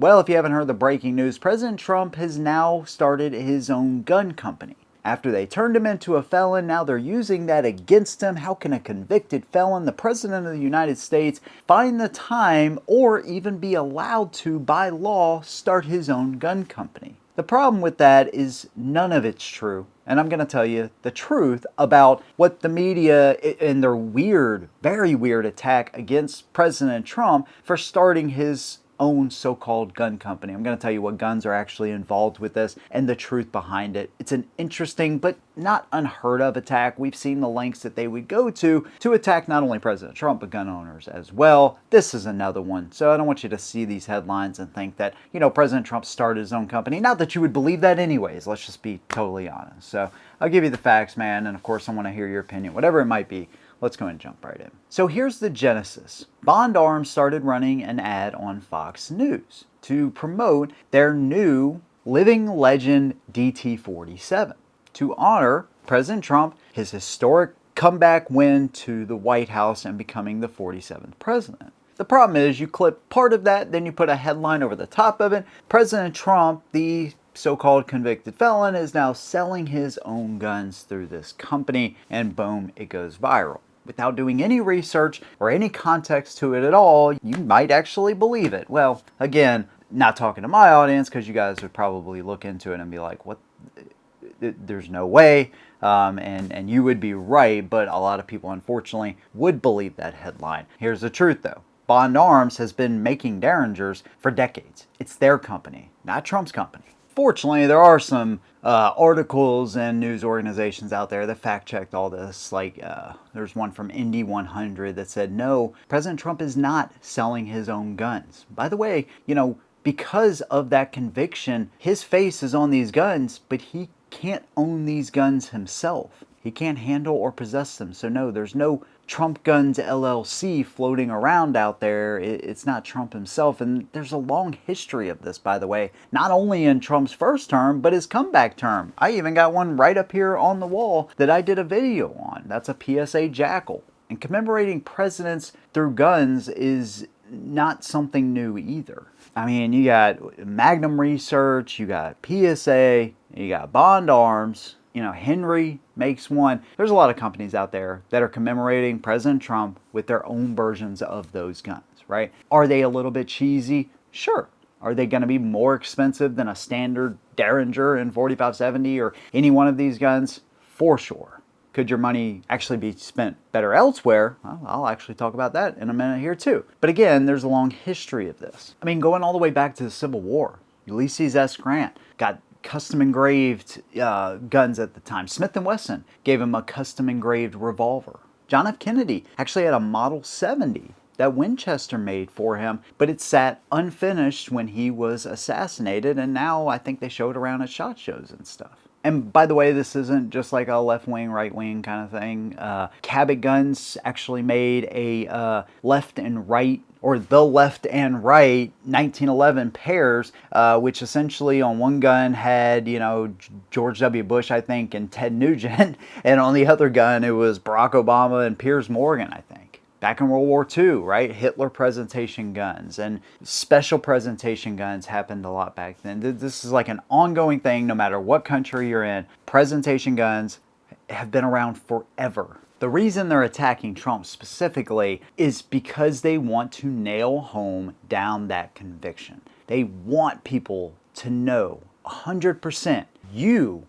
Well, if you haven't heard the breaking news, President Trump has now started his own gun company. After they turned him into a felon, now they're using that against him. How can a convicted felon, the President of the United States, find the time or even be allowed to, by law, start his own gun company? The problem with that is none of it's true. And I'm going to tell you the truth about what the media and their weird, very weird attack against President Trump for starting his own so-called gun company. I'm going to tell you what guns are actually involved with this and the truth behind it. It's an interesting but not unheard of attack. We've seen the lengths that they would go to attack not only President Trump but gun owners as well. This is another one. So I don't want you to see these headlines and think that, President Trump started his own company. Not that you would believe that anyways. Let's just be totally honest. So I'll give you the facts, man, and of course I want to hear your opinion, whatever it might be. Let's go ahead and jump right in. So here's the genesis. Bond Arms started running an ad on Fox News to promote their new living legend DT-47 to honor President Trump, his historic comeback win to the White House and becoming the 47th president. The problem is you clip part of that, then you put a headline over the top of it. President Trump, the so-called convicted felon, is now selling his own guns through this company, and boom, it goes viral. Without doing any research or any context to it at all, you might actually believe it. Well, again, not talking to my audience because you guys would probably look into it and be like, what? There's no way. And you would be right, but a lot of people, unfortunately, would believe that headline. Here's the truth, though. Bond Arms has been making Derringers for decades. It's their company, not Trump's company. Fortunately, there are some articles and news organizations out there that fact-checked all this. Like, there's one from Indy 100 that said, no, President Trump is not selling his own guns. By the way, because of that conviction, his face is on these guns, but he can't own these guns himself. He can't handle or possess them. So no, there's no Trump Guns LLC floating around out there. It's not Trump himself. And there's a long history of this, by the way, not only in Trump's first term, but his comeback term. I even got one right up here on the wall that I did a video on. That's a PSA Jackal. And commemorating presidents through guns is not something new either. I mean, you got Magnum Research, you got PSA, you got Bond Arms, Henry makes one. There's a lot of companies out there that are commemorating President Trump with their own versions of those guns, right? Are they a little bit cheesy? Sure. Are they going to be more expensive than a standard Derringer in 4570 or any one of these guns? For sure. Could your money actually be spent better elsewhere? Well, I'll actually talk about that in a minute here too. But again, there's a long history of this. I mean, going all the way back to the Civil War, Ulysses S. Grant got custom engraved guns at the time. Smith & Wesson gave him a custom engraved revolver. John F. Kennedy actually had a Model 70 that Winchester made for him, but it sat unfinished when he was assassinated, and now I think they show it around at SHOT Shows and stuff. And by the way, this isn't just like a left-wing, right-wing kind of thing. Cabot Guns actually made a left and right, or the left and right 1911 pairs, which essentially on one gun had, George W. Bush, I think, and Ted Nugent, and on the other gun it was Barack Obama and Piers Morgan, I think. Back in World War II, right? Hitler presentation guns and special presentation guns happened a lot back then. This is like an ongoing thing no matter what country you're in. Presentation guns have been around forever. The reason they're attacking Trump specifically is because they want to nail home down that conviction. They want people to know 100%.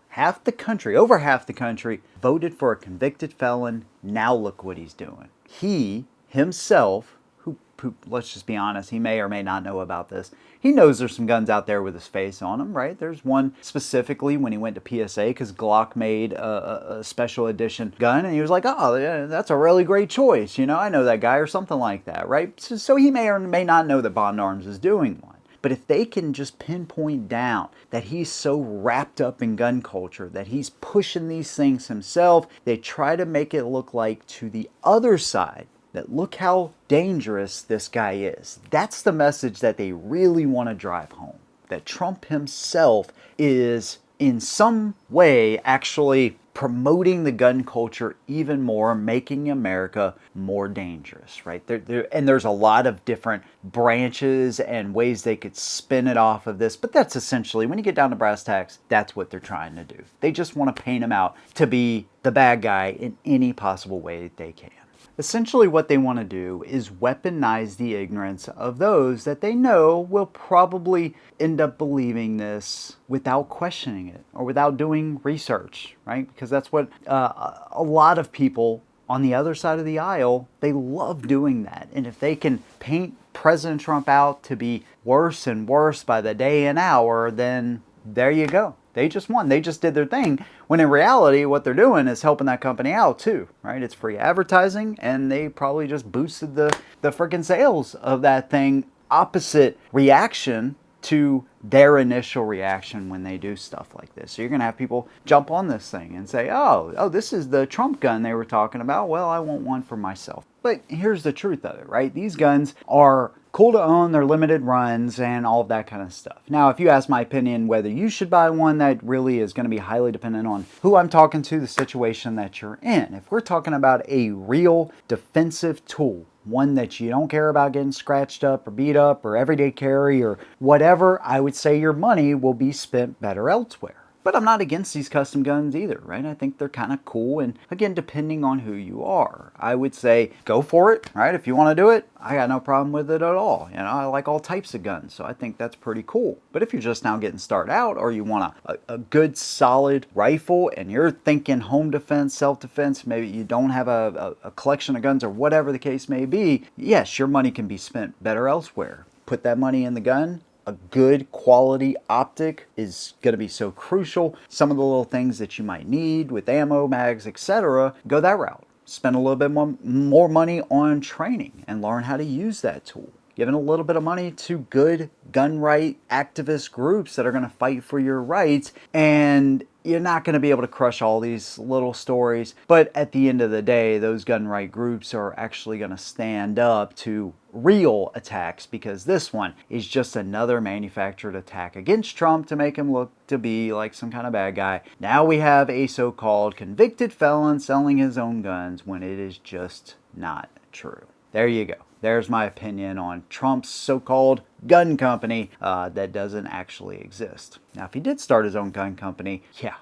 Half the country, over half the country, voted for a convicted felon. Now look what he's doing. He himself, who let's just be honest, he may or may not know about this. He knows there's some guns out there with his face on them, right? There's one specifically when he went to PSA because Glock made a special edition gun, and he was like, oh, yeah, that's a really great choice. I know that guy or something like that, right? So he may or may not know that Bond Arms is doing one. But if they can just pinpoint down that he's so wrapped up in gun culture, that he's pushing these things himself, they try to make it look like to the other side that look how dangerous this guy is. That's the message that they really want to drive home. That Trump himself is in some way actually promoting the gun culture even more, making America more dangerous, right? And there's a lot of different branches and ways they could spin it off of this, but that's essentially, when you get down to brass tacks, that's what they're trying to do. They just want to paint him out to be the bad guy in any possible way that they can. Essentially what they want to do is weaponize the ignorance of those that they know will probably end up believing this without questioning it or without doing research, right? Because that's what a lot of people on the other side of the aisle, they love doing that. And if they can paint President Trump out to be worse and worse by the day and hour, then there you go. They just won. They just did their thing. When in reality, what they're doing is helping that company out too, right? It's free advertising, and they probably just boosted the freaking sales of that thing. Opposite reaction to their initial reaction when they do stuff like this. So you're going to have people jump on this thing and say, oh, this is the Trump gun they were talking about. Well, I want one for myself. But here's the truth of it, right? These guns are cool to own, they're limited runs, and all of that kind of stuff. Now, if you ask my opinion whether you should buy one, that really is going to be highly dependent on who I'm talking to, the situation that you're in. If we're talking about a real defensive tool, one that you don't care about getting scratched up or beat up or everyday carry or whatever, I would say your money will be spent better elsewhere. But I'm not against these custom guns either, right? I think they're kind of cool, and again, depending on who you are, I would say go for it, right? If you want to do it, I got no problem with it at all. You know, I like all types of guns, so I think that's pretty cool. But if you're just now getting started out, or you want a good solid rifle and you're thinking home defense, self-defense, maybe you don't have a collection of guns or whatever the case may be, yes, your money can be spent better elsewhere. Put that money in the gun. A good quality optic is going to be so crucial. Some of the little things that you might need with ammo, mags, etc., go that route. Spend a little bit more money on training and learn how to use that tool. Giving a little bit of money to good gun right activist groups that are going to fight for your rights, and you're not going to be able to crush all these little stories, but at the end of the day, those gun right groups are actually going to stand up to real attacks, because this one is just another manufactured attack against Trump to make him look to be like some kind of bad guy. Now we have a so-called convicted felon selling his own guns when it is just not true. There you go. There's my opinion on Trump's so-called gun company that doesn't actually exist. Now, if he did start his own gun company, yeah,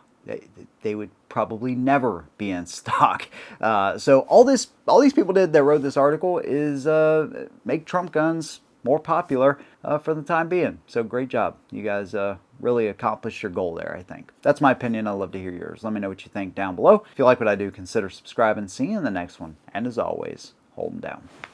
they would probably never be in stock. So all these people did that wrote this article is make Trump guns more popular for the time being. So great job. You guys really accomplished your goal there, I think. That's my opinion. I'd love to hear yours. Let me know what you think down below. If you like what I do, consider subscribing. See you in the next one. And as always, hold them down.